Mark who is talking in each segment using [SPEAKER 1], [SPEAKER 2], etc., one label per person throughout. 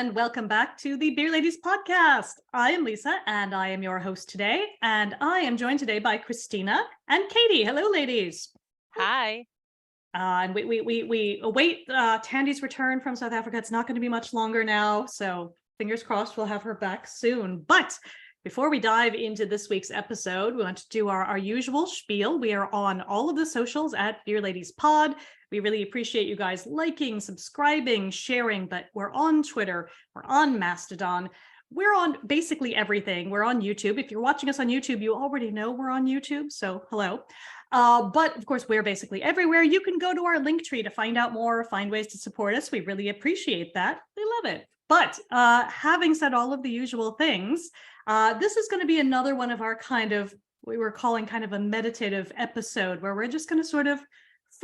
[SPEAKER 1] and welcome back to the Beer Ladies podcast. I am Lisa, and I am your host today, and I am joined today by Christina and Katie. Hello, ladies.
[SPEAKER 2] Hi.
[SPEAKER 1] And we await Tandy's return from South Africa. It's not going to be much longer now, so fingers crossed we'll have her back soon. But before we dive into this week's episode, we want to do our usual spiel. We are on all of the socials at Beer Ladies Pod. We really appreciate you guys liking, subscribing, sharing, but we're on Twitter, we're on Mastodon, we're on basically everything. We're on YouTube. If you're watching us on YouTube, you already know we're on YouTube, so hello. But of course, we're basically everywhere. You can go to our link tree to find out more, find ways to support us. We really appreciate that. We love it. But having said all of the usual things, this is going to be another one of our we were calling kind of a meditative episode where we're just going to sort of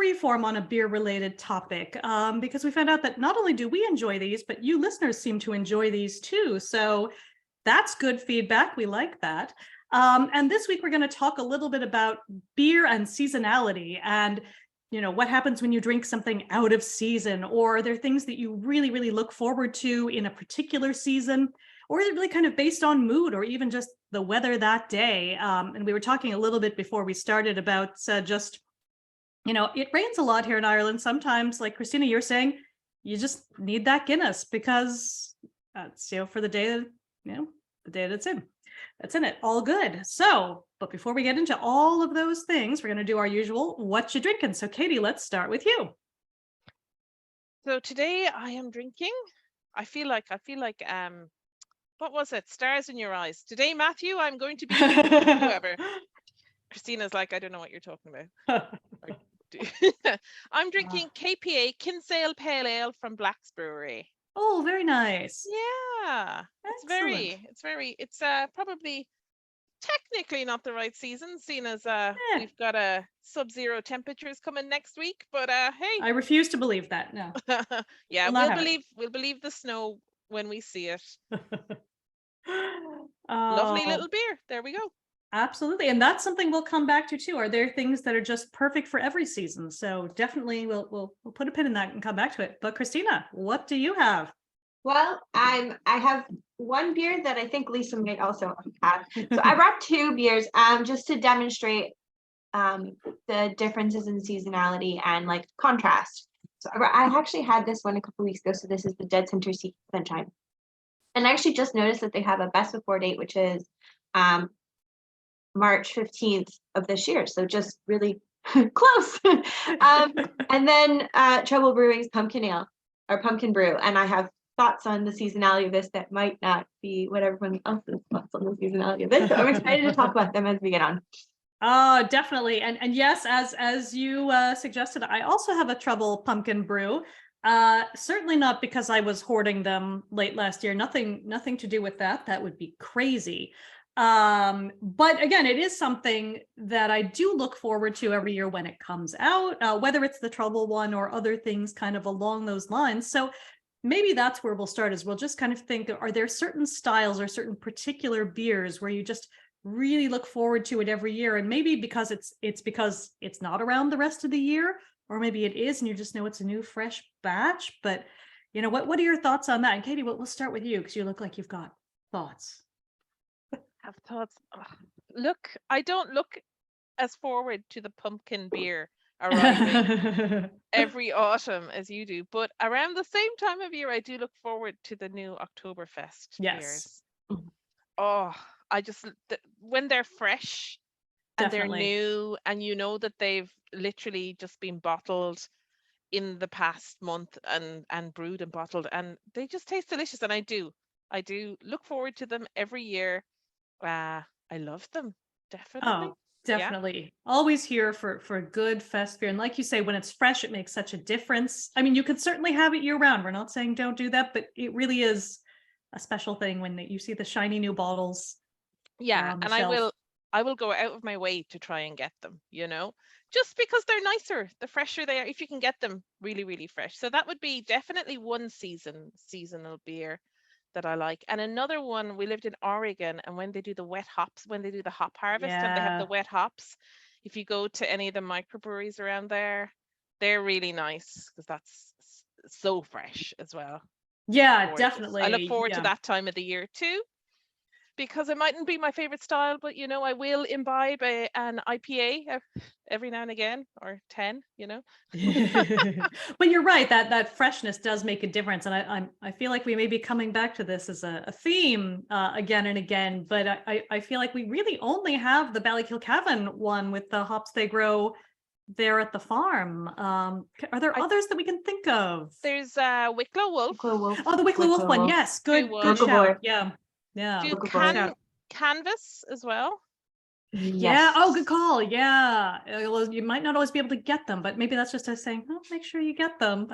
[SPEAKER 1] freeform on a beer related topic, because we found out that not only do we enjoy these, but you listeners seem to enjoy these too. So that's good feedback. We like that. And this week we're going to talk a little bit about beer and seasonality and, what happens when you drink something out of season, or are there things that you really, really look forward to in a particular season, or is it really kind of based on mood or even just the weather that day? And we were talking a little bit before we started about it rains a lot here in Ireland. Sometimes, like Christina, you're saying, you just need that Guinness because it's, for the day that, the day that's in it. All good. So, but before we get into all of those things, we're going to do our usual, what you drinking? So Katie, let's start with you.
[SPEAKER 2] So today I am drinking, I feel like, what was it? Stars in Your Eyes. Today, Matthew, I'm going to be whoever. Christina's like, I don't know what you're talking about. I'm drinking KPA, Kinsale Pale Ale from Black's Brewery.
[SPEAKER 1] Oh, very nice.
[SPEAKER 2] Yeah.
[SPEAKER 1] Excellent.
[SPEAKER 2] It's probably technically not the right season, seeing as we've got sub-zero temperatures coming next week, but hey.
[SPEAKER 1] I refuse to believe that. No.
[SPEAKER 2] Yeah, we'll believe the snow when we see it. Lovely little beer. There we go.
[SPEAKER 1] Absolutely. And that's something we'll come back to too. Are there things that are just perfect for every season? So definitely we'll put a pin in that and come back to it. But Christina, what do you have?
[SPEAKER 3] Well, I have one beer that I think Lisa might also have. So I brought two beers just to demonstrate the differences in seasonality and like contrast. So I actually had this one a couple weeks ago. So this is the Dead Center Sunshine. And I actually just noticed that they have a best before date, which is March 15th of this year. So just really close. And then Trouble Brewing's Pumpkin Ale or Pumpkin Brew. And I have thoughts on the seasonality of this that might not be what everyone else's thoughts on the seasonality of this. So I'm excited to talk about them as we get on.
[SPEAKER 1] Oh, definitely. And yes, as you suggested, I also have a Trouble Pumpkin Brew. Certainly not because I was hoarding them late last year. Nothing to do with that. That would be crazy. But again, it is something that I do look forward to every year when it comes out, whether it's the Trouble one or other things kind of along those lines. So maybe that's where we'll start, is we'll just kind of think, are there certain styles or certain particular beers where you just really look forward to it every year? And maybe because it's not around the rest of the year, or maybe it is and you just know it's a new fresh batch. But what are your thoughts on that? And Katie, we'll start with you because you look like you've got thoughts.
[SPEAKER 2] Have thoughts. Look, I don't look as forward to the pumpkin beer arriving every autumn as you do, but around the same time of year I do look forward to the new Oktoberfest beers. Oh, when they're fresh and
[SPEAKER 1] Definitely.
[SPEAKER 2] they're new, and that they've literally just been bottled in the past month and brewed and bottled, and they just taste delicious. And I do look forward to them every year. I love them. Definitely.
[SPEAKER 1] Oh, definitely. Yeah. Always here for a good fest beer. And like you say, when it's fresh, it makes such a difference. I mean, you could certainly have it year round. We're not saying don't do that, but it really is a special thing when you see the shiny new bottles.
[SPEAKER 2] Yeah, and I will go out of my way to try and get them, just because they're nicer, the fresher they are, if you can get them really, really fresh. So that would be definitely one seasonal beer that I like. And another one, we lived in Oregon, and when they do the wet hops, when they do the hop harvest, and they have the wet hops, if you go to any of the microbreweries around there, they're really nice because that's so fresh as well.
[SPEAKER 1] Yeah,
[SPEAKER 2] gorgeous.
[SPEAKER 1] definitely.
[SPEAKER 2] I look forward to
[SPEAKER 1] Yeah.
[SPEAKER 2] that time of the year too, because it mightn't be my favorite style, but I will imbibe an IPA every now and again, or 10,
[SPEAKER 1] But you're right, that freshness does make a difference, and I feel like we may be coming back to this as a theme again and again. But I feel like we really only have the Ballykilcavan one with the hops they grow there at the farm. Are there
[SPEAKER 2] I,
[SPEAKER 1] others that we can think of?
[SPEAKER 2] there's Wicklow Wolf.
[SPEAKER 3] Wicklow Wolf.
[SPEAKER 1] Oh, the Wicklow Wolf one. Yes, good
[SPEAKER 2] Wolf.
[SPEAKER 1] shout. Yeah, yeah.
[SPEAKER 2] Do
[SPEAKER 3] Good shout.
[SPEAKER 2] Canvas as well.
[SPEAKER 1] Yeah. Oh, good
[SPEAKER 3] Yes.
[SPEAKER 1] call. Yeah. Well, you might not always be able to get them, but maybe that's just us saying, oh, make sure you get them.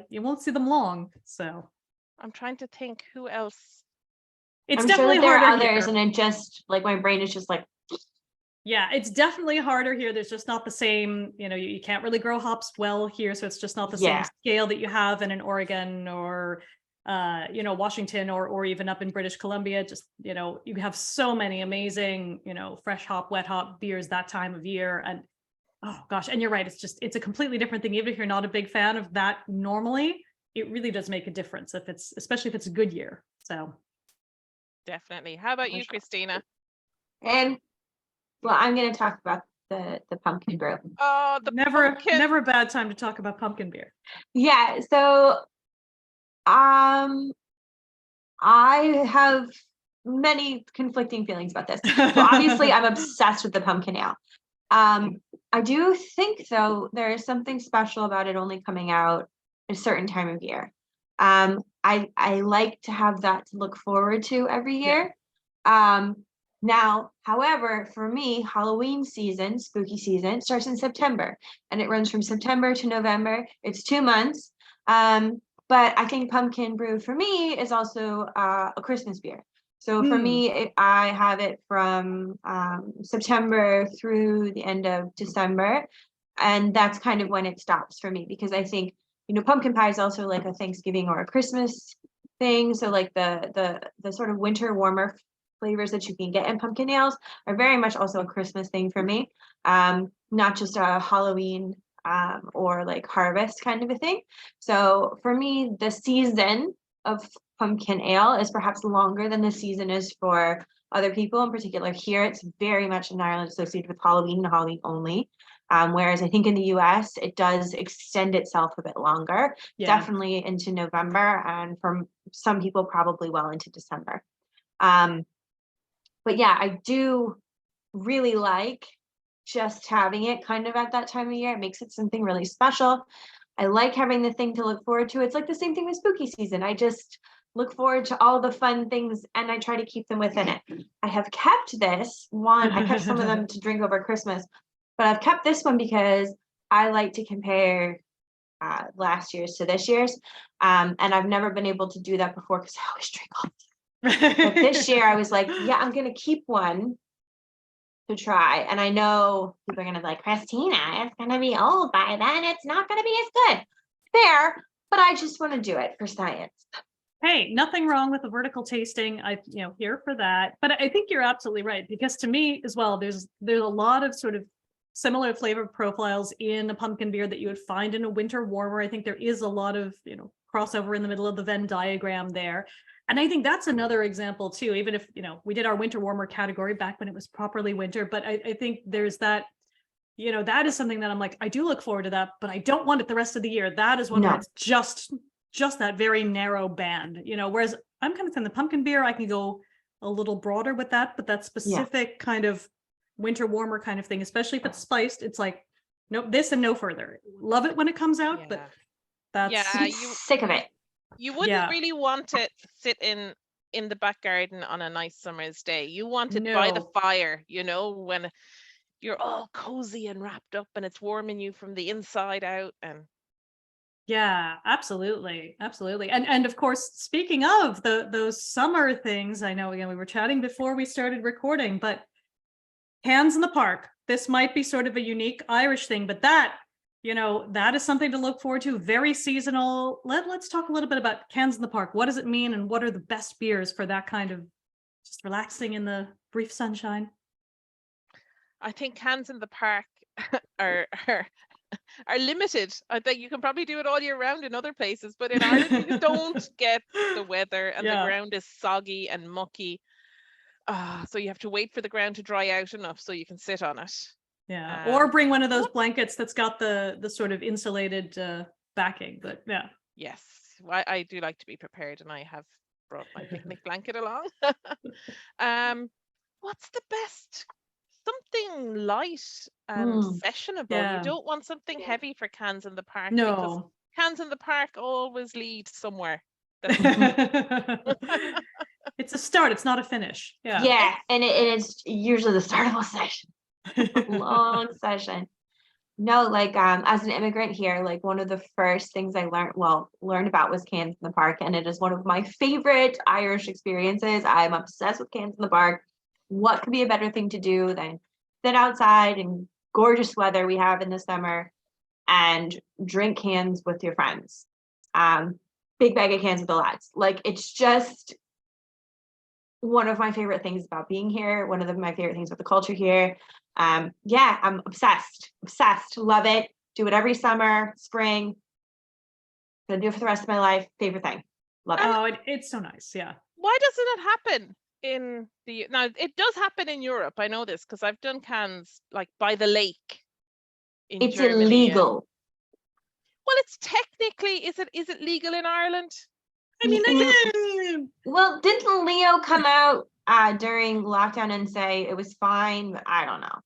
[SPEAKER 1] You won't see them long. So
[SPEAKER 2] I'm trying to think who else.
[SPEAKER 1] it's
[SPEAKER 3] I'm sure
[SPEAKER 1] definitely
[SPEAKER 3] that there are
[SPEAKER 1] harder
[SPEAKER 3] others,
[SPEAKER 1] here.
[SPEAKER 3] and it just like my brain is just like,
[SPEAKER 1] Yeah, it's definitely harder here. There's just not the same, you can't really grow hops well here. So it's just not the same
[SPEAKER 3] Yeah.
[SPEAKER 1] scale that you have in Oregon or Washington or even up in British Columbia. Just, you have so many amazing, fresh hop, wet hop beers that time of year. And oh gosh, and you're right, it's a completely different thing. Even if you're not a big fan of that normally, it really does make a difference especially if it's a good year. So
[SPEAKER 2] Definitely. How about you,
[SPEAKER 3] sure.
[SPEAKER 2] Christina?
[SPEAKER 3] And well, I'm going to talk about the pumpkin brew.
[SPEAKER 2] Oh, the pumpkin.
[SPEAKER 1] Never a bad time to talk about pumpkin beer.
[SPEAKER 3] Yeah, so I have many conflicting feelings about this. So obviously I'm obsessed with the pumpkin ale. I do think though there is something special about it only coming out a certain time of year. I like to have that to look forward to every year. Now, however, for me, Halloween season, spooky season, starts in September, and it runs from September to November. It's 2 months. But I think pumpkin brew for me is also a Christmas beer. So for me, I have it from September through the end of December, and that's kind of when it stops for me, because I think pumpkin pie is also like a Thanksgiving or a Christmas thing. So like the sort of winter warmer flavors that you can get in pumpkin ales are very much also a Christmas thing for me, not just a Halloween or like harvest kind of a thing. So for me, the season of pumpkin ale is perhaps longer than the season is for other people. In particular, here it's very much in Ireland associated with Halloween and Halloween only. Whereas I think in the US, it does extend itself a bit longer, definitely into November, and for some people, probably well into December. But yeah, I do really like just having it kind of at that time of year. It makes it something really special. I like having the thing to look forward to. It's like the same thing with spooky season. I just look forward to all the fun things, and I try to keep them within it. I have kept this one. I kept some of them to drink over Christmas, but I've kept this one because I like to compare last year's to this year's. And I've never been able to do that before because I always drink all. But this year I was like, yeah, I'm going to keep one to try. And I know people are going to be like, Christina, it's going to be old by then. It's not going to be as good. Fair, but I just want to do it for science.
[SPEAKER 1] Hey, nothing wrong with a vertical tasting. Here for that. But I think you're absolutely right, because to me as well, there's a lot of sort of similar flavor profiles in a pumpkin beer that you would find in a winter warmer. I think there is a lot of, crossover in the middle of the Venn diagram there. And I think that's another example too, even if, we did our winter warmer category back when it was properly winter, but I think there's that, that is something that I'm like, I do look forward to that, but I don't want it the rest of the year. That is one where it's just that very narrow band, whereas I'm kind of saying the pumpkin beer, I can go a little broader with that, but that specific kind of winter warmer kind of thing, especially if it's spiced, it's like, nope, this and no further. Love it when it comes out, but that's
[SPEAKER 3] sick of it.
[SPEAKER 2] You wouldn't really want to sit in the back garden on a nice summer's day. You want it by the fire, when you're all cozy and wrapped up and it's warming you from the inside out. And
[SPEAKER 1] yeah, absolutely. And of course, speaking of those summer things, I know again we were chatting before we started recording, but Cans in the Park. This might be sort of a unique Irish thing, but that is something to look forward to. Very seasonal. Let's talk a little bit about Cans in the Park. What does it mean, and what are the best beers for that kind of just relaxing in the brief sunshine?
[SPEAKER 2] I think Cans in the Park are are limited. I think you can probably do it all year round in other places, but in Ireland you don't get the weather, and the ground is soggy and mucky. So you have to wait for the ground to dry out enough so you can sit on it.
[SPEAKER 1] Yeah, or bring one of those blankets that's got the sort of insulated backing. But yeah.
[SPEAKER 2] Yes, I do like to be prepared, and I have brought my picnic blanket along. What's the best? Something light and sessionable. You don't want something heavy for cans in the park, because cans in the park always lead somewhere.
[SPEAKER 1] It's a start, it's not a finish.
[SPEAKER 3] Yeah, and it's usually the start of a session. Long session. No, like as an immigrant here, like one of the first things I learned about was cans in the park, and it is one of my favorite Irish experiences. I'm obsessed with cans in the park. What could be a better thing to do than sit outside in gorgeous weather we have in the summer and drink cans with your friends? Big bag of cans with the lads. Like, it's just one of my favorite things about being here. One of my favorite things about the culture here. Yeah, I'm obsessed, love it. Do it every summer, spring. Gonna do it for the rest of my life. Favorite thing. Love it.
[SPEAKER 1] Oh, it's so nice. Yeah.
[SPEAKER 2] Why doesn't it happen in now? It does happen in Europe. I know this because I've done cans like by the lake in Germany.
[SPEAKER 3] Illegal.
[SPEAKER 2] Well, it's technically, is it legal in Ireland?
[SPEAKER 1] I mean,
[SPEAKER 3] well, didn't Leo come out during lockdown and say it was fine? I don't know.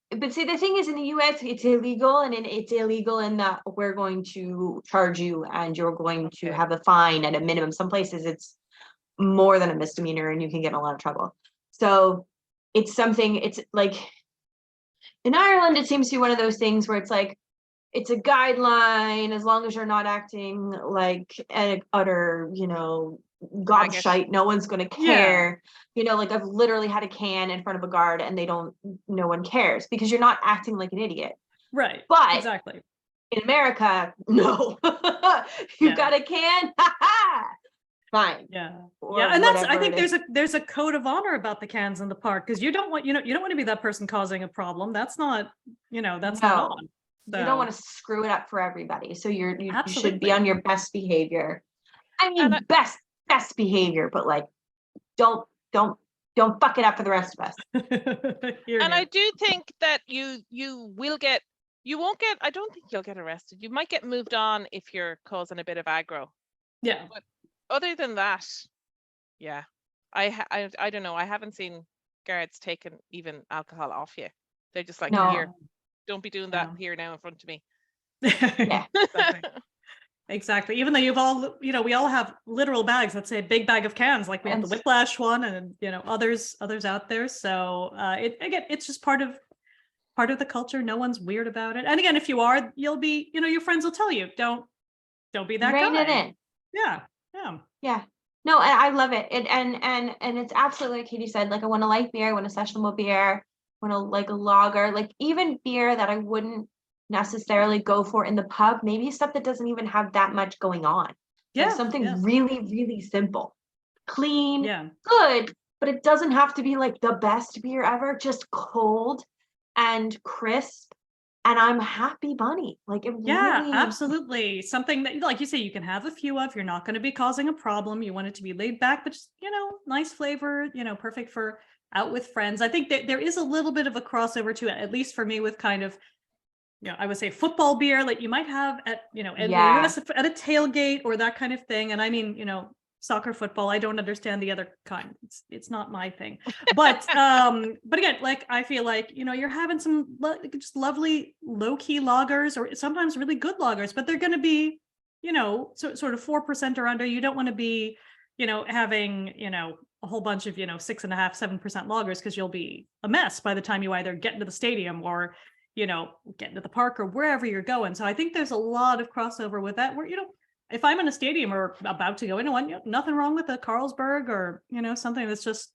[SPEAKER 3] But see, the thing is, in the US, it's illegal, and it's illegal in that we're going to charge you and you're going to have a fine at a minimum. Some places it's more than a misdemeanor and you can get in a lot of trouble. So it's something, it's like, in Ireland, it seems to be one of those things where it's like, it's a guideline, as long as you're not acting like an utter, gobshite, no one's going to care. Like, I've literally had a can in front of a guard and no one cares because you're not acting like an idiot.
[SPEAKER 1] Right.
[SPEAKER 3] But
[SPEAKER 1] exactly.
[SPEAKER 3] In America, no. You got a can? Fine.
[SPEAKER 1] Yeah. And I think there's a code of honor about the cans in the park, because you don't want to be that person causing a problem. That's not, that's not on. So.
[SPEAKER 3] You don't want to screw it up for everybody. So you should be on your best behavior. I mean, best behavior, but like, don't fuck it up for the rest of us.
[SPEAKER 2] I do think that you won't get, I don't think you'll get arrested. You might get moved on if you're causing a bit of aggro.
[SPEAKER 1] Yeah.
[SPEAKER 2] But other than that, yeah, I don't know. I haven't seen guards taking even alcohol off you. They're just like, here, don't be doing that here now in front of me.
[SPEAKER 3] Yeah.
[SPEAKER 1] Exactly. Even though we all have literal bags that say big bag of cans, like we have the Whiplash one, and others out there. So it's just part of the culture. No one's weird about it. And again, if you are, you'll be, your friends will tell you, don't be that
[SPEAKER 3] guy. Rein it in.
[SPEAKER 1] Yeah.
[SPEAKER 3] No, I love it. And it's absolutely like Katie said, like, I want a light beer, I want a sessionable beer, I want a lager, like even beer that I wouldn't necessarily go for in the pub, maybe stuff that doesn't even have that much going on. Like something really, really simple, clean, good, but it doesn't have to be like the best beer ever, just cold and crisp. And I'm happy bunny. Like, it really...
[SPEAKER 1] absolutely. Something that, like you say, you can have a few of. You're not going to be causing a problem. You want it to be laid back, but just, nice flavor, perfect for out with friends. I think that there is a little bit of a crossover to it, at least for me, with kind of, I would say football beer, like you might have at, at a tailgate or that kind of thing. And I mean, soccer, football, I don't understand the other kind. It's not my thing. But again, like, I feel like, you're having some just lovely low-key lagers, or sometimes really good lagers, but they're going to be, sort of 4% or under. You don't want to be, having, a whole bunch of, 6.5%, 7% lagers, because you'll be a mess by the time you either get into the stadium or, get into the park or wherever you're going. So I think there's a lot of crossover with that, where, if I'm in a stadium or about to go into one, nothing wrong with a Carlsberg or, something that's just,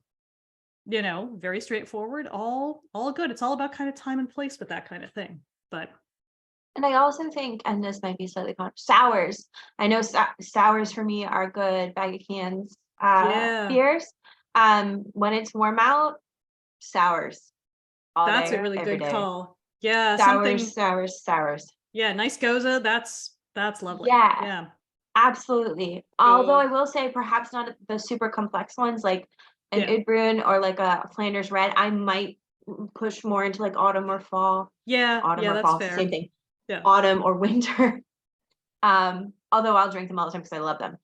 [SPEAKER 1] very straightforward, all good. It's all about kind of time and place with that kind of thing. But.
[SPEAKER 3] And I also think, and this might be slightly sours. I know sours for me are good bag of cans beers. When it's warm out, sours.
[SPEAKER 1] That's a really good call. Yeah.
[SPEAKER 3] Sours.
[SPEAKER 1] Yeah, nice goza. That's lovely.
[SPEAKER 3] Yeah.
[SPEAKER 1] Yeah.
[SPEAKER 3] Absolutely. Although I will say perhaps not the super complex ones like an Idbrun or like a Flanders Red. I might push more into like autumn or fall.
[SPEAKER 1] Yeah.
[SPEAKER 3] Autumn or
[SPEAKER 1] that's
[SPEAKER 3] fall,
[SPEAKER 1] fair.
[SPEAKER 3] same thing.
[SPEAKER 1] Yeah.
[SPEAKER 3] Autumn or winter. Although I'll drink them all the time because I love them.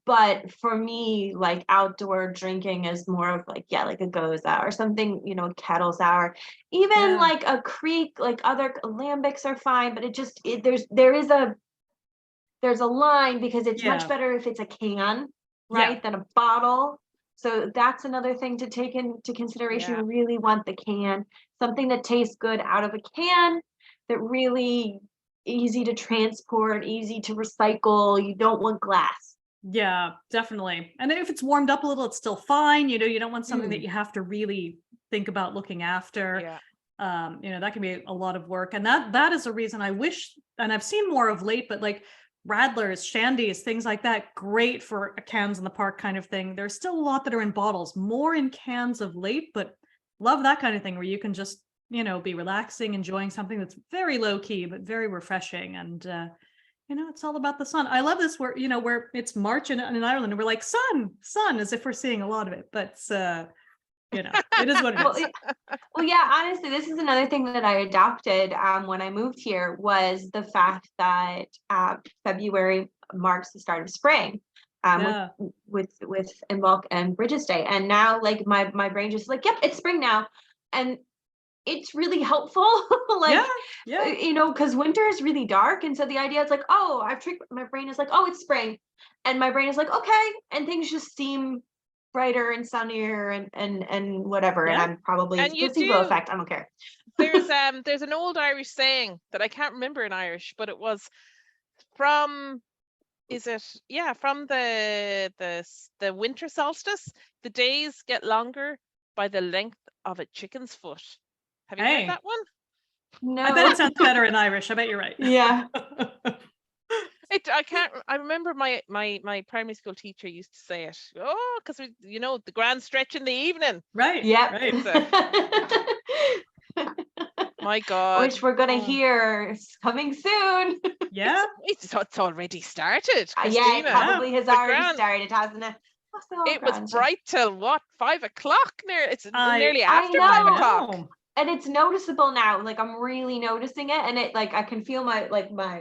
[SPEAKER 3] But for me, like outdoor drinking is more of like, like a goza or something, kettle sour. Even like a creek, like other lambics are fine, but there's a line because it's much better if it's a can, right, than a bottle. So that's another thing to take into consideration. You really want the can, something that tastes good out of a can, that really easy to transport, easy to recycle. You don't want glass.
[SPEAKER 1] Yeah, definitely. And if it's warmed up a little, it's still fine. You don't want something that you have to really think about looking after.
[SPEAKER 2] Yeah.
[SPEAKER 1] That can be a lot of work. And that is a reason I wish, and I've seen more of late, but like Radlers, Shandies, things like that, great for a cans in the park kind of thing. There's still a lot that are in bottles, more in cans of late, but love that kind of thing where you can just, be relaxing, enjoying something that's very low key, but very refreshing. And, it's all about the sun. I love this where it's March in Ireland and we're like, sun, as if we're seeing a lot of it, but it is what it is.
[SPEAKER 3] Well, yeah, honestly, this is another thing that I adopted when I moved here was the fact that February marks the start of spring with Involk and Bridges Day. And now like my brain just like, yep, it's spring now. And it's really helpful, like, because winter is really dark. And so the idea is like, oh, my brain is like, oh, it's spring. And my brain is like, okay. And things just seem brighter and sunnier and whatever. And I'm probably placebo effect. I don't care.
[SPEAKER 2] There's an old Irish saying that I can't remember in Irish, but it was from the winter solstice. The days get longer by the length of a chicken's foot. Have you heard that one?
[SPEAKER 3] No.
[SPEAKER 1] I bet it sounds better in Irish. I bet you're right.
[SPEAKER 3] Yeah.
[SPEAKER 2] I remember my primary school teacher used to say it. Oh, because the grand stretch in the evening.
[SPEAKER 1] Right.
[SPEAKER 3] Yeah.
[SPEAKER 1] Right.
[SPEAKER 2] My God.
[SPEAKER 3] Which we're gonna hear coming soon.
[SPEAKER 2] Yeah. It's already started.
[SPEAKER 3] Yeah, it probably has already started, hasn't it?
[SPEAKER 2] It was bright till what, 5 o'clock? It's nearly after 5 o'clock.
[SPEAKER 3] And it's noticeable now. Like I'm really noticing it, and it like I can feel my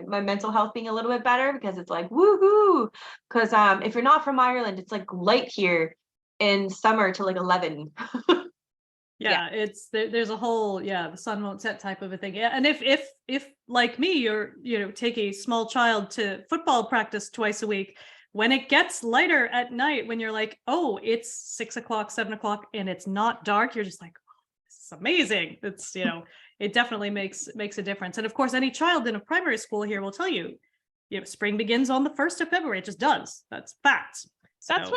[SPEAKER 3] mental health being a little bit better because it's like woohoo. Because if you're not from Ireland, it's like light here in summer till like 11.
[SPEAKER 1] It's there's a whole the sun won't set type of a thing. Yeah, and if like me, you're take a small child to football practice twice a week. When it gets lighter at night, when you're like, oh, it's 6 o'clock, 7 o'clock, and it's not dark, you're just like, it's amazing. It's it definitely makes a difference. And of course, any child in a primary school here will tell you, spring begins on the 1st of February. It just does. That's fact. So,
[SPEAKER 2] that's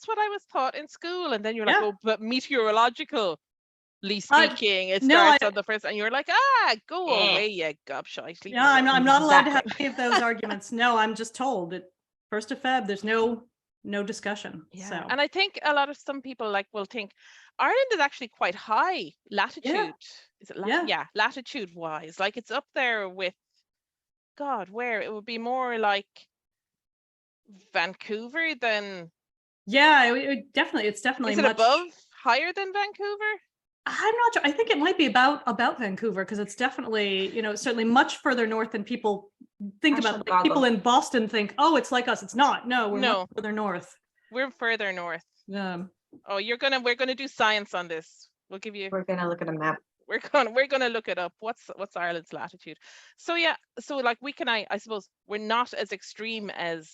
[SPEAKER 2] what I was taught in school. And then you're like, oh, but meteorologically speaking, it starts on the 1st, and you're like, go away, you gobshite.
[SPEAKER 1] Yeah, I'm not allowed to have any of those arguments. No, I'm just told it 1st of Feb. There's no discussion.
[SPEAKER 2] Yeah.
[SPEAKER 1] So.
[SPEAKER 2] And I think some people will think Ireland is actually quite high latitude.
[SPEAKER 1] Yeah.
[SPEAKER 2] Is it latitude wise? Like it's up there with where it would be more like Vancouver than.
[SPEAKER 1] Yeah, it's definitely.
[SPEAKER 2] Is it higher than Vancouver?
[SPEAKER 1] I'm not sure. I think it might be about Vancouver because it's definitely, certainly much further north than people think about. Like people in Boston think, oh, it's like us. It's not. No, we're much further north.
[SPEAKER 2] We're further north.
[SPEAKER 1] Yeah.
[SPEAKER 2] Oh, we're gonna do science on this. We're
[SPEAKER 3] gonna look at a map.
[SPEAKER 2] We're gonna look it up. What's Ireland's latitude? So like I suppose we're not as extreme as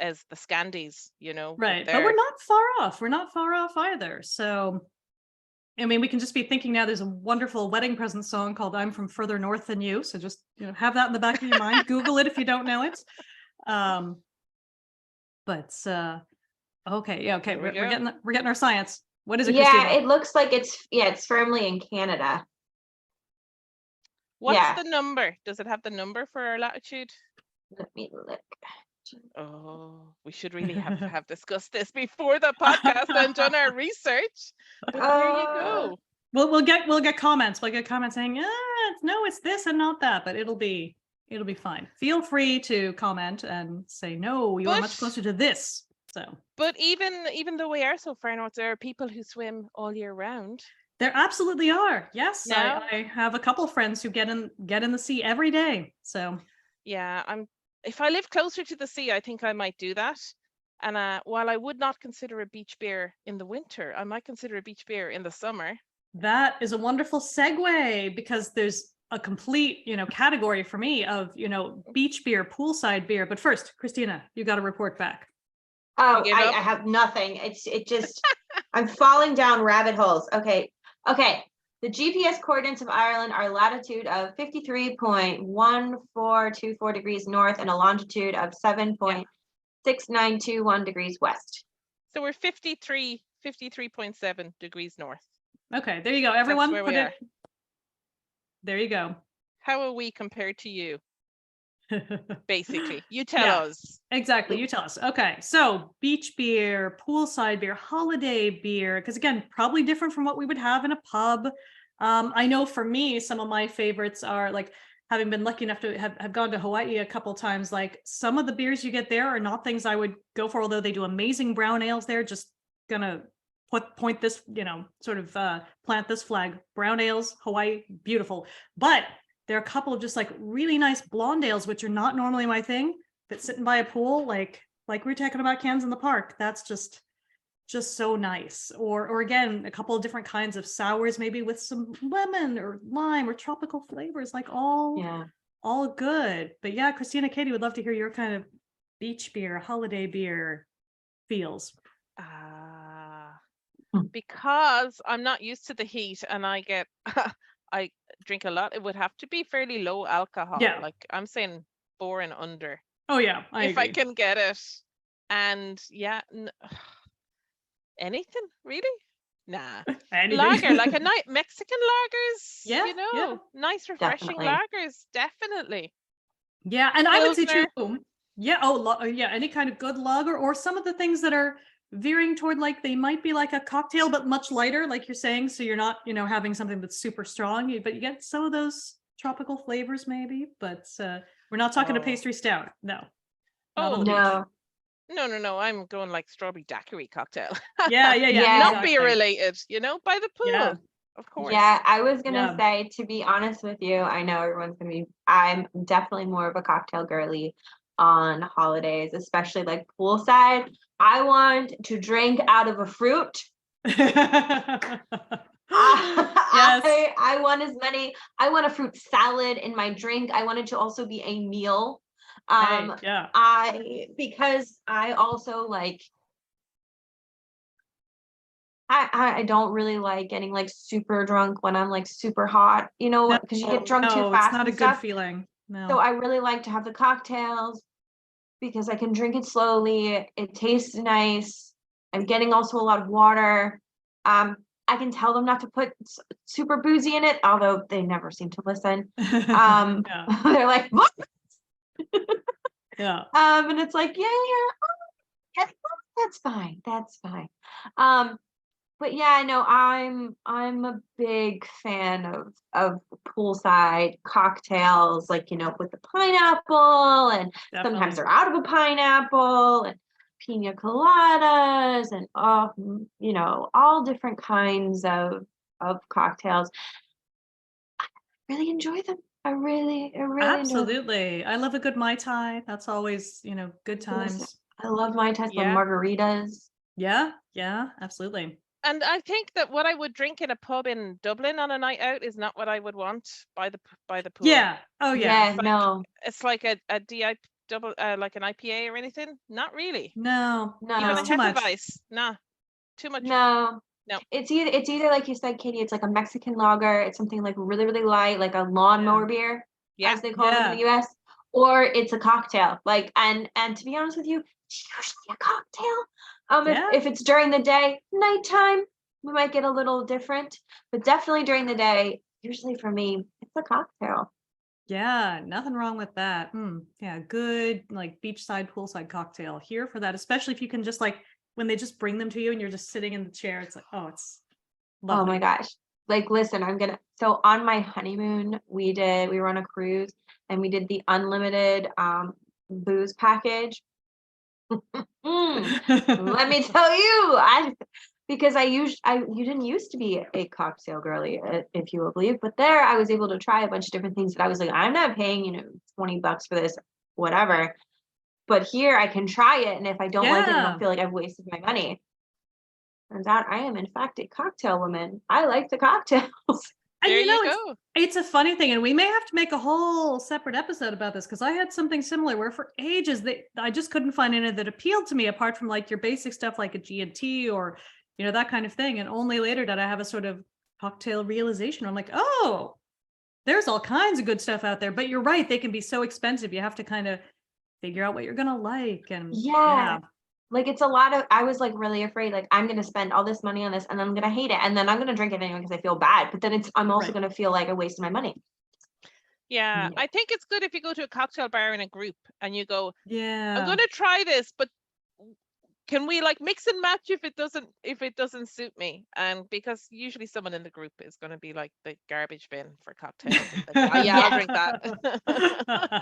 [SPEAKER 2] the Scandies,
[SPEAKER 1] Right. But we're not far off. We're not far off either. So I mean, we can just be thinking now there's a wonderful wedding present song called I'm From Further North Than You. So just, have that in the back of your mind. Google it if you don't know it. Okay. Yeah. Okay. We're getting our science. What is it?
[SPEAKER 3] Yeah,
[SPEAKER 1] Christina?
[SPEAKER 3] it looks like it's firmly in Canada.
[SPEAKER 2] What's the number? Does it have the number for our latitude?
[SPEAKER 3] Let me look.
[SPEAKER 2] Oh, we should really have discussed this before the podcast and done our research. But there you go.
[SPEAKER 1] We'll get comments. We'll get comments saying, no, it's this and not that, but it'll be It'll be fine. Feel free to comment and say, no, you are much closer to this. So,
[SPEAKER 2] but even though we are so far north, there are people who swim all year round.
[SPEAKER 1] There absolutely are. Yes,
[SPEAKER 2] now,
[SPEAKER 1] I have a couple friends who get in the sea every day. So
[SPEAKER 2] yeah, if I live closer to the sea, I think I might do that. And while I would not consider a beach beer in the winter, I might consider a beach beer in the summer.
[SPEAKER 1] That is a wonderful segue, because there's a complete, category for me of, beach beer, poolside beer. But first, Christina, you got to report back.
[SPEAKER 3] Oh, I have nothing. It just, I'm falling down rabbit holes. Okay. The GPS coordinates of Ireland are latitude of 53.1424 degrees north and a longitude of 7.6921 degrees west.
[SPEAKER 2] So we're 53.7 degrees north.
[SPEAKER 1] Okay, there you go. Everyone,
[SPEAKER 2] that's where we are.
[SPEAKER 1] There you go.
[SPEAKER 2] How are we compared to you? Basically, you tell us.
[SPEAKER 1] Exactly, you tell us. Okay, so beach beer, poolside beer, holiday beer, because again, probably different from what we would have in a pub. I know for me, some of my favorites are, like, having been lucky enough to have gone to Hawaii a couple times, like some of the beers you get there are not things I would go for, although they do amazing brown ales there. Just gonna point this, sort of plant this flag. Brown ales, Hawaii, beautiful. But there are a couple of just like really nice blonde ales, which are not normally my thing, but sitting by a pool, like we were talking about cans in the park, that's just so nice. Or again, a couple of different kinds of sours, maybe with some lemon or lime or tropical flavors, like all good. But yeah, Christina, Katie, would love to hear your kind of beach beer, holiday beer feels.
[SPEAKER 2] Because I'm not used to the heat and I drink a lot, it would have to be fairly low alcohol.
[SPEAKER 1] Yeah.
[SPEAKER 2] Like I'm saying 4 and under.
[SPEAKER 1] Oh yeah,
[SPEAKER 2] if I can get it. And anything really? Nah. Lager, like a nice Mexican lagers. Nice refreshing lagers, definitely.
[SPEAKER 1] Yeah, and I would say too. Yeah. Any kind of good lager, or some of the things that are veering toward, like, they might be like a cocktail but much lighter, like you're saying, so you're not having something that's super strong, but you get some of those tropical flavors maybe. But we're not talking a pastry stout. No.
[SPEAKER 3] No.
[SPEAKER 2] No, I'm going like strawberry daiquiri cocktail.
[SPEAKER 1] Yeah.
[SPEAKER 2] Not
[SPEAKER 1] exactly.
[SPEAKER 2] beer related, by the pool.
[SPEAKER 1] Yeah.
[SPEAKER 2] Of course.
[SPEAKER 3] Yeah, I was gonna say, to be honest with you, I know everyone's gonna be, I'm definitely more of a cocktail girly on holidays, especially like poolside. I want to drink out of a fruit. I want I want a fruit salad in my drink. I want it to also be a meal. Because I also like, I don't really like getting like super drunk when I'm like super hot, because you get drunk too fast.
[SPEAKER 1] It's not a good feeling. No.
[SPEAKER 3] So I really like to have the cocktails because I can drink it slowly. It tastes nice. I'm getting also a lot of water. I can tell them not to put super boozy in it, although they never seem to listen. They're like, what?
[SPEAKER 1] Yeah.
[SPEAKER 3] And it's like, that's fine. But yeah, no, I'm a big fan of poolside cocktails, like, with the pineapple, and sometimes they're out of a pineapple, and pina coladas, and all different kinds of cocktails. I really enjoy them. I really
[SPEAKER 1] absolutely
[SPEAKER 3] enjoy.
[SPEAKER 1] I love a good Mai Tai. That's always, good times.
[SPEAKER 3] I love Mai Tais, the margaritas.
[SPEAKER 1] Yeah, absolutely.
[SPEAKER 2] And I think that what I would drink in a pub in Dublin on a night out is not what I would want by the pool.
[SPEAKER 1] Yeah. Oh yeah.
[SPEAKER 3] No.
[SPEAKER 2] It's like a DI double, like an IPA or anything. Not really.
[SPEAKER 1] No.
[SPEAKER 2] Even a Hefeweiss. Nah. Too much.
[SPEAKER 3] No. It's either like you said, Katie. It's like a Mexican lager. It's something like really, really light, like a lawnmower beer, as they call it in the US, or it's a cocktail. Like, and to be honest with you, it's usually a cocktail. If it's during the day, nighttime, we might get a little different, but definitely during the day, usually for me, it's a cocktail.
[SPEAKER 1] Yeah, nothing wrong with that. Yeah, good, like, beachside, poolside cocktail here for that, especially if you can just, like, when they just bring them to you and you're just sitting in the chair, it's like, it's lovely.
[SPEAKER 3] Oh my gosh. like, listen, so on my honeymoon, we were on a cruise and we did the unlimited booze package. Let me tell you, because you didn't used to be a cocktail girly, if you will believe, but there I was able to try a bunch of different things that I was like, I'm not paying, $20 for this, whatever. But here I can try it, and if I don't like it, I don't feel like I've wasted my money. Turns out I am in fact a cocktail woman. I like the cocktails.
[SPEAKER 1] And
[SPEAKER 2] there you go.
[SPEAKER 1] It's a funny thing, and we may have to make a whole separate episode about this because I had something similar where for ages I just couldn't find any that appealed to me apart from like your basic stuff like a G&T or that kind of thing. And only later did I have a sort of cocktail realization. I'm like, oh, there's all kinds of good stuff out there. But you're right, they can be so expensive. You have to kind of figure out what you're gonna like. And
[SPEAKER 3] yeah. Like it's a lot of, I was like really afraid, like I'm going to spend all this money on this and then I'm going to hate it. And then I'm going to drink it anyway because I feel bad. But then I'm also going to feel like I wasted my money.
[SPEAKER 2] Yeah, I think it's good if you go to a cocktail bar in a group and you go,
[SPEAKER 1] I'm
[SPEAKER 2] going to try this, but can we like mix and match if it doesn't suit me? And because usually someone in the group is going to be like the garbage bin for cocktails. Like, I'll drink that.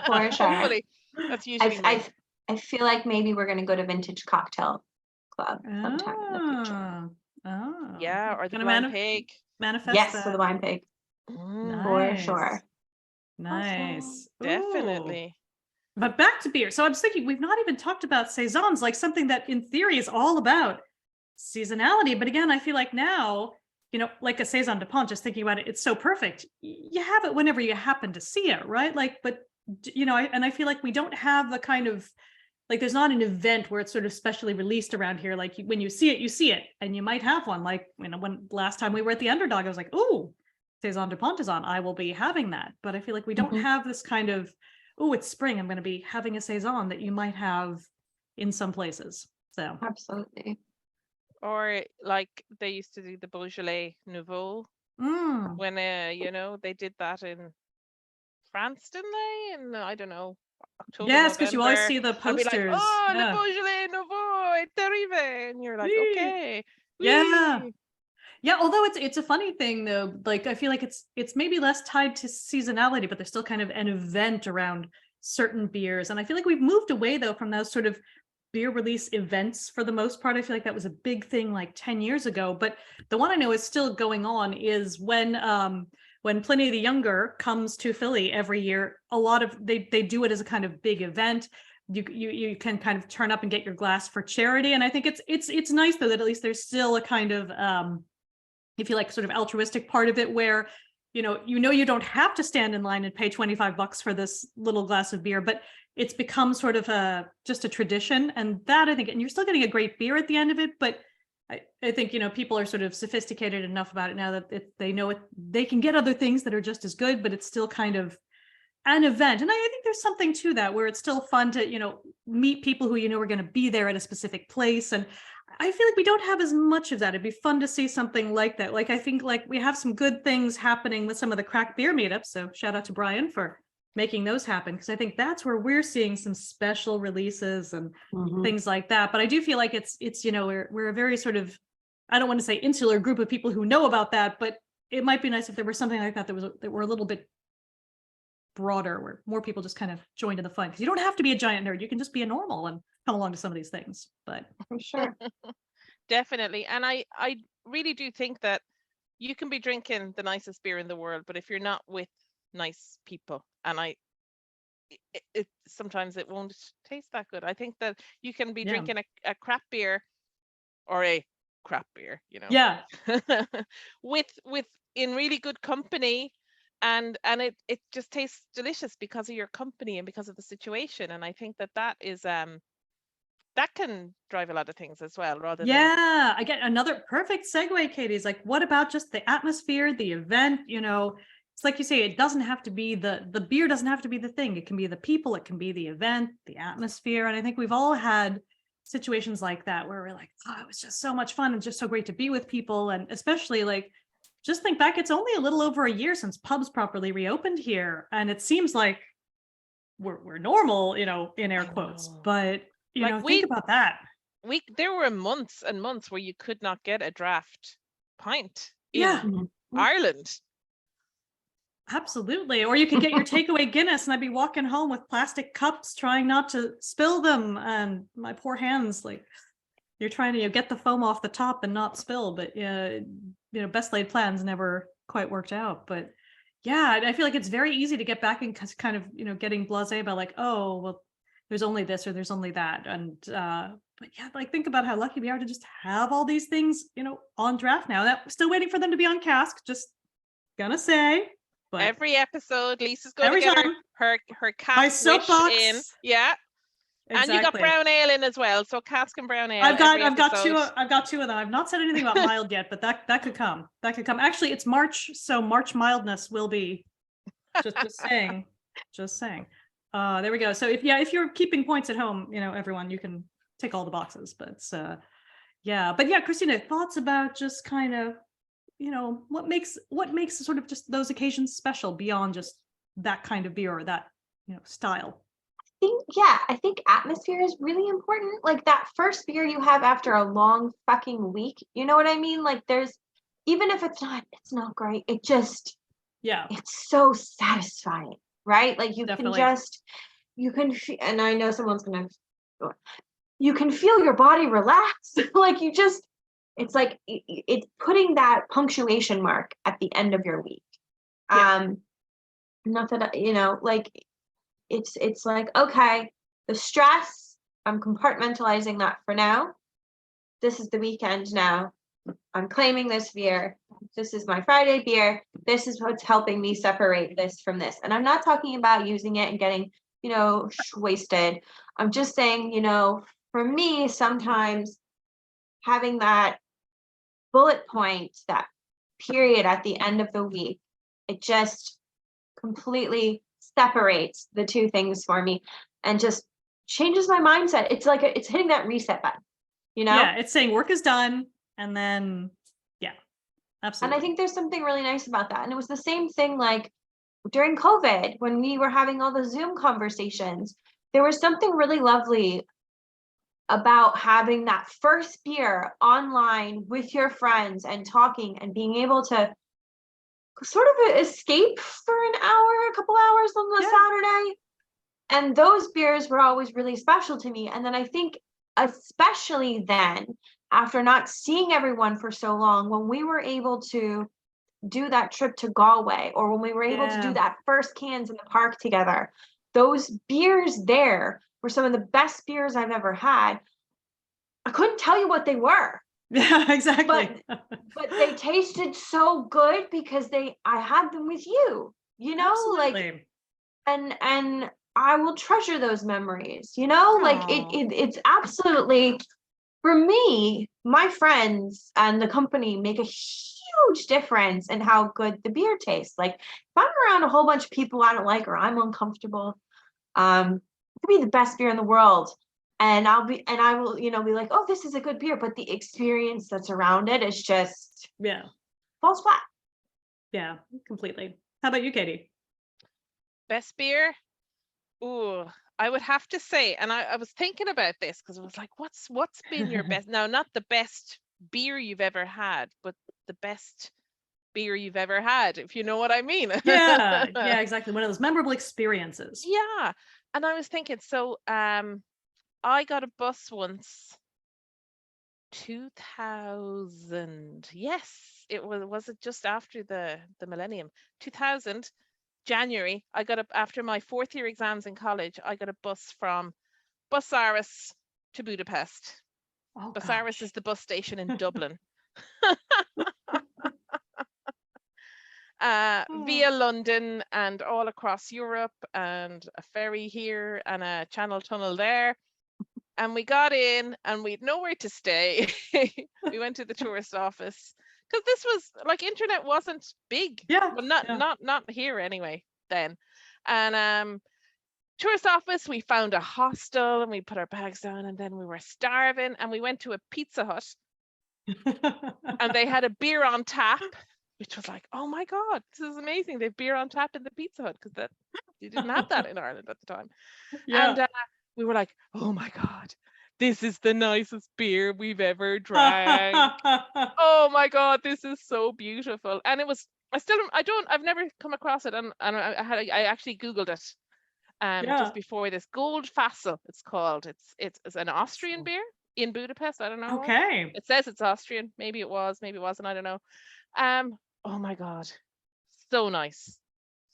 [SPEAKER 3] For sure.
[SPEAKER 2] Hopefully, that's usually
[SPEAKER 3] I feel like maybe we're going to go to Vintage Cocktail Club sometime in the future.
[SPEAKER 1] Oh.
[SPEAKER 2] Yeah, or the Blind Pig.
[SPEAKER 1] Manifest
[SPEAKER 3] yes,
[SPEAKER 1] that.
[SPEAKER 3] or the Blind Pig. For sure.
[SPEAKER 1] Nice.
[SPEAKER 3] Awesome.
[SPEAKER 2] Definitely.
[SPEAKER 1] But back to beer. So I'm thinking we've not even talked about saisons, like something that in theory is all about seasonality. But again, I feel like now, like a saison de pont, just thinking about it, it's so perfect. You have it whenever you happen to see it, right? Like, but I feel like we don't have the kind of like there's not an event where it's sort of specially released around here. Like when you see it, and you might have one. Like when last time we were at the Underdog, I was like, oh, saison de pont is on. I will be having that. But I feel like we don't have this kind of, oh, it's spring, I'm going to be having a saison that you might have in some places. So
[SPEAKER 3] absolutely.
[SPEAKER 2] Or like they used to do the Beaujolais Nouveau when they did that in France, didn't they? And I don't know. October,
[SPEAKER 1] yes, because you always see the posters.
[SPEAKER 2] I'd be like, oh, le Beaujolais Nouveau, it's terrible, and you're like, okay,
[SPEAKER 1] yeah. Although it's a funny thing though. Like I feel like it's maybe less tied to seasonality, but there's still kind of an event around certain beers, and I feel like we've moved away though from those sort of beer release events for the most part. I feel like that was a big thing like 10 years ago, but the one I know is still going on is when Pliny the Younger comes to Philly every year. A lot of they do it as a kind of big event. You can kind of turn up and get your glass for charity, and I think it's nice though that at least there's still a kind of if you like sort of altruistic part of it where you don't have to stand in line and pay $25 for this little glass of beer, but it's become sort of just a tradition. And that I think, and you're still getting a great beer at the end of it, but I think people are sort of sophisticated enough about it now that they know they can get other things that are just as good, but it's still kind of an event. And I think there's something to that where it's still fun to meet people who are going to be there at a specific place. And I feel like we don't have as much of that. It'd be fun to see something like that. Like I think like we have some good things happening with some of the craft beer meetups. So shout out to Brian for making those happen, because I think that's where we're seeing some special releases and things like that. But I do feel like it's we're a very sort of, I don't want to say insular group of people who know about that, but it might be nice if there was something like that that were a little bit broader, where more people just kind of joined in the fun, because you don't have to be a giant nerd. You can just be a normal and come along to some of these things. But
[SPEAKER 3] for sure.
[SPEAKER 2] Definitely. And I really do think that you can be drinking the nicest beer in the world, but if you're not with nice people, and sometimes it won't taste that good. I think that you can be drinking a crap beer or a crap beer, with in really good company, and it just tastes delicious because of your company and because of the situation. And I think that is that can drive a lot of things as well, rather than
[SPEAKER 1] I get another perfect segue, Katie. Is like, what about just the atmosphere, the event? It's like you say, it doesn't have to be the beer doesn't have to be the thing. It can be the people, it can be the event, the atmosphere. And I think we've all had situations like that where we're like, oh, it was just so much fun and just so great to be with people. And especially like, just think back, it's only a little over a year since pubs properly reopened here. And it seems like we're normal, in air quotes, but think about that.
[SPEAKER 2] There were months and months where you could not get a draft pint in Ireland.
[SPEAKER 1] Absolutely. Or you could get your takeaway Guinness and I'd be walking home with plastic cups trying not to spill them. And my poor hands, like you're trying to get the foam off the top and not spill. But best laid plans never quite worked out. But yeah, I feel like it's very easy to get back in kind of, getting blasé about like, oh, well, there's only this or there's only that. And but yeah, like think about how lucky we are to just have all these things, on draft now. That still waiting for them to be on cask, just gonna say. But
[SPEAKER 2] every episode, Lisa's going to get her cask
[SPEAKER 1] my soapbox
[SPEAKER 2] in. Yeah. Exactly. And you got brown ale in as well. So cask and brown ale. I've got
[SPEAKER 1] two of them. I've not said anything about mild yet, but that could come. That could come. Actually, it's March, so March mildness will be just saying. Just saying. There we go. So if you're keeping points at home, everyone, you can tick all the boxes. But Christina, thoughts about just kind of what makes sort of just those occasions special beyond just that kind of beer or that style?
[SPEAKER 3] I think atmosphere is really important. Like that first beer you have after a long fucking week, you know what I mean? Like there's, even if it's not great, it just, it's so satisfying, right? Like you Definitely. You can and I know someone's gonna, you can feel your body relax. Like it's like it's putting that punctuation mark at the end of your week. Not that like it's like, okay, the stress, I'm compartmentalizing that for now. This is the weekend now. I'm claiming this beer. This is my Friday beer. This is what's helping me separate this from this. And I'm not talking about using it and getting wasted. I'm just saying, for me, sometimes having that bullet point, that period at the end of the week, it just completely separates the two things for me and just changes my mindset. It's like it's hitting that reset button,
[SPEAKER 1] Yeah, it's saying work is done, and then absolutely.
[SPEAKER 3] And I think there's something really nice about that. And it was the same thing like during COVID when we were having all the Zoom conversations. There was something really lovely about having that first beer online with your friends and talking and being able to sort of escape for an hour, a couple hours on the Saturday. And those beers were always really special to me. And then I think especially then, after not seeing everyone for so long, when we were able to do that trip to Galway, or when we were able to do that first cans in the park together, those beers there were some of the best beers I've ever had. I couldn't tell you what they were.
[SPEAKER 1] Yeah, exactly.
[SPEAKER 3] But they tasted so good because I had them with you,
[SPEAKER 1] Absolutely.
[SPEAKER 3] like, and I will treasure those memories, like it's absolutely, for me, my friends and the company make a huge difference in how good the beer tastes. Like if I'm around a whole bunch of people I don't like, or I'm uncomfortable, it could be the best beer in the world. And I will, be like, oh, this is a good beer, but the experience that's around it is just falls flat.
[SPEAKER 1] Yeah, completely. How about you, Katie?
[SPEAKER 2] Best beer? Ooh, I would have to say, and I was thinking about this because I was like, what's been your best? Now, not the best beer you've ever had, but the best beer you've ever had, if you know what I mean.
[SPEAKER 1] Yeah, exactly. One of those memorable experiences.
[SPEAKER 2] Yeah. And I was thinking, so I got a bus once, 2000. Yes, was it just after the millennium? 2000, January. I got after my fourth year exams in college, I got a bus from Bucharest to Budapest.
[SPEAKER 1] Oh,
[SPEAKER 2] Bucharest is the bus station in Dublin. Via London and all across Europe, and a ferry here and a channel tunnel there. And we got in and we'd nowhere to stay. We went to the tourist office because this was like, internet wasn't big.
[SPEAKER 1] Yeah.
[SPEAKER 2] Well, not here anyway then. And tourist office, we found a hostel and we put our bags down, and then we were starving and we went to a Pizza Hut and they had a beer on tap, which was like, oh my God, this is amazing. They have beer on tap in the Pizza Hut, because you didn't have that in Ireland at the time. Yeah. And we were like, oh my God, this is the nicest beer we've ever drank. Oh my God, this is so beautiful. And it was, I've never come across it. And I actually Googled it
[SPEAKER 1] Yeah.
[SPEAKER 2] just before this. Goldfassel, it's called. It's an Austrian beer in Budapest. I don't know.
[SPEAKER 1] Okay.
[SPEAKER 2] It says it's Austrian. Maybe it was, maybe it wasn't. I don't know. Oh my God. So nice.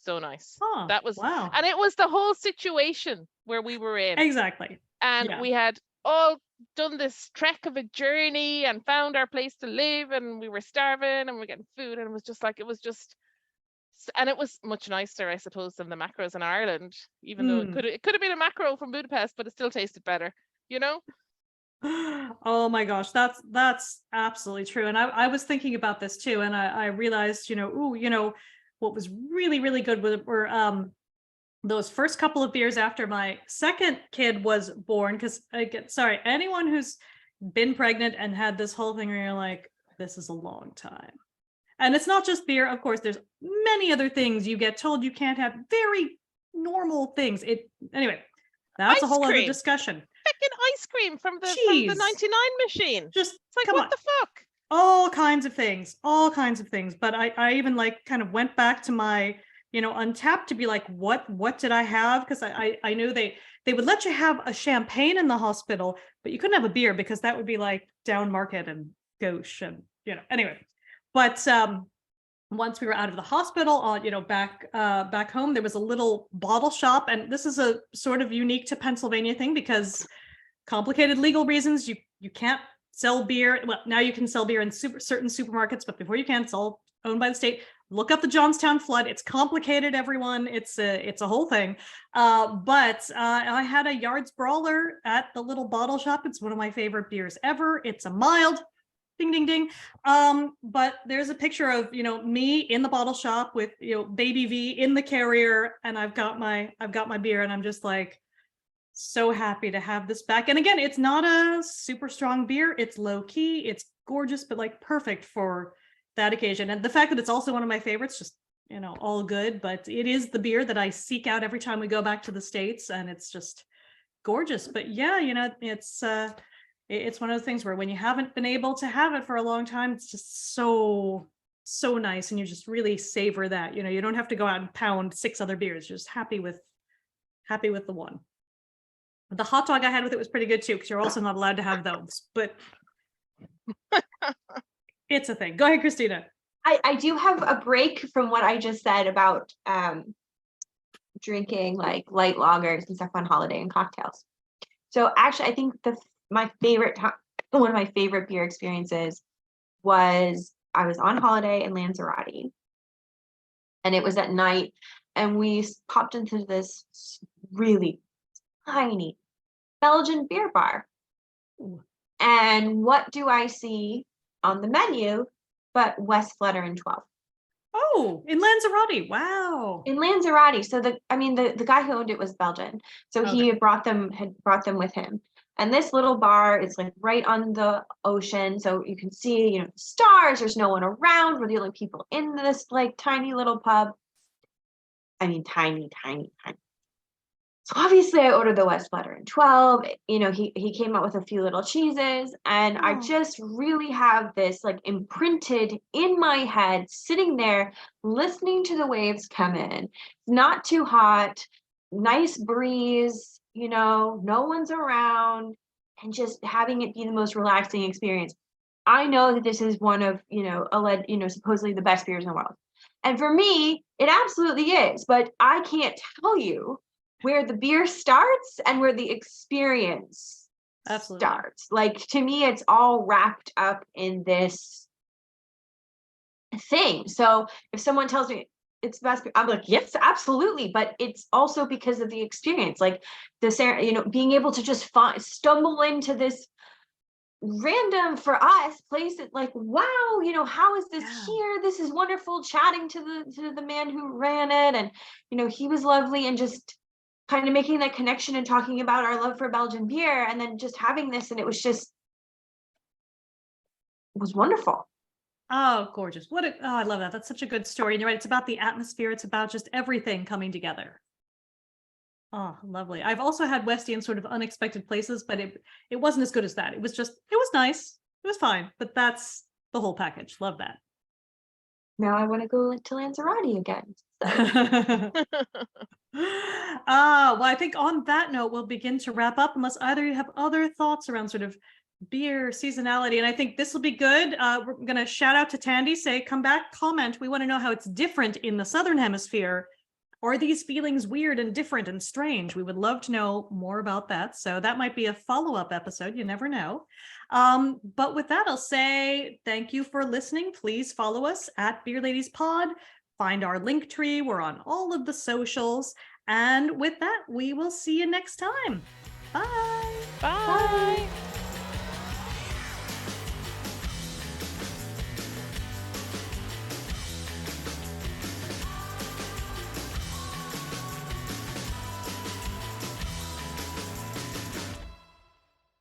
[SPEAKER 2] So nice.
[SPEAKER 1] Huh.
[SPEAKER 2] That was,
[SPEAKER 1] Wow.
[SPEAKER 2] and it was the whole situation where we were in.
[SPEAKER 1] Exactly.
[SPEAKER 2] And
[SPEAKER 1] Yeah.
[SPEAKER 2] we had all done this trek of a journey and found our place to live, and we were starving and we were getting food, and and it was much nicer, I suppose, than the macros in Ireland, even though it could have been a macro from Budapest, but it still tasted better, you know?
[SPEAKER 1] Oh my gosh, that's absolutely true. And I was thinking about this too, and I realized, what was really, really good were those first couple of beers after my second kid was born. Because sorry, anyone who's been pregnant and had this whole thing where you're like, this is a long time. And it's not just beer, of course, there's many other things you get told you can't have, very normal things. Anyway, that's a whole other discussion.
[SPEAKER 2] Freaking ice cream from the 99 machine.
[SPEAKER 1] Just
[SPEAKER 2] it's like,
[SPEAKER 1] come
[SPEAKER 2] what
[SPEAKER 1] on.
[SPEAKER 2] The fuck?
[SPEAKER 1] All kinds of things. But I even kind of went back to my, Untapped to be like, what did I have? Because I knew they would let you have a champagne in the hospital, but you couldn't have a beer because that would be like down market and gauche and, anyway. But once we were out of the hospital, back home, there was a little bottle shop, and this is a sort of unique to Pennsylvania thing because complicated legal reasons, you can't sell beer. Well, now you can sell beer in certain supermarkets, but before you can, it's all owned by the state. Look up the Johnstown flood. It's complicated, everyone. It's a whole thing. But I had a Yards Brawler at the little bottle shop. It's one of my favorite beers ever. It's a mild. Ding, ding, ding. But there's a picture of, me in the bottle shop with, baby V in the carrier, and I've got my beer, and I'm just like so happy to have this back. And again, it's not a super strong beer. It's low key, it's gorgeous, but like perfect for that occasion. And the fact that it's also one of my favorites, just, all good, but it is the beer that I seek out every time we go back to the States, and it's just gorgeous. But yeah, it's one of those things where when you haven't been able to have it for a long time, it's just so nice, and you just really savor that. You don't have to go out and pound 6 other beers. You're just happy with the one. The hot dog I had with it was pretty good too, because you're also not allowed to have those, but it's a thing. Go ahead, Christina.
[SPEAKER 3] I do have a break from what I just said about drinking like light lagers and stuff on holiday and cocktails. So actually, I think one of my favorite beer experiences was I was on holiday in Lanzarote, and it was at night, and we popped into this really tiny Belgian beer bar. Ooh. And what do I see on the menu but West Flutter and 12?
[SPEAKER 1] Oh, in Lanzarote. Wow.
[SPEAKER 3] In Lanzarote. So the guy who owned it was Belgian. So okay. He had brought them with him. And this little bar is like right on the ocean. So you can see, stars. There's no one around. We're the only people in this like tiny little pub. I mean, tiny, tiny, tiny. So obviously I ordered the West Flutter and 12. He came out with a few little cheeses, and I just really have this like imprinted in my head, sitting there listening to the waves come in. Not too hot, nice breeze, no one's around, and just having it be the most relaxing experience. I know that this is one of, supposedly the best beers in the world. And for me, it absolutely is, but I can't tell you where the beer starts and where the experience starts. Like, to me, it's all wrapped up in this thing. So if someone tells me it's the best beer, I'm like, yes, absolutely. But it's also because of the experience, like being able to just stumble into this random, for us, place it like, wow, how is this here? This is wonderful. Chatting to the man who ran it, and he was lovely, and just kind of making that connection and talking about our love for Belgian beer, and then just having this, and it was wonderful.
[SPEAKER 1] Oh, gorgeous. I love that. That's such a good story. And you're right. It's about the atmosphere. It's about just everything coming together. Oh, lovely. I've also had Westy in sort of unexpected places, but it wasn't as good as that. It was nice. It was fine, but that's the whole package. Love that.
[SPEAKER 3] Now I want to go to Lanzarote again.
[SPEAKER 1] Well, I think on that note, we'll begin to wrap up unless either you have other thoughts around sort of beer seasonality. And I think this will be good. We're going to shout out to Tandy, say, come back, comment. We want to know how it's different in the Southern Hemisphere. Are these feelings weird and different and strange? We would love to know more about that. So that might be a follow-up episode. You never know. But with that, I'll say thank you for listening. Please follow us at Beer Ladies Pod. Find our link tree. We're on all of the socials. And with that, we will see you next time. Bye.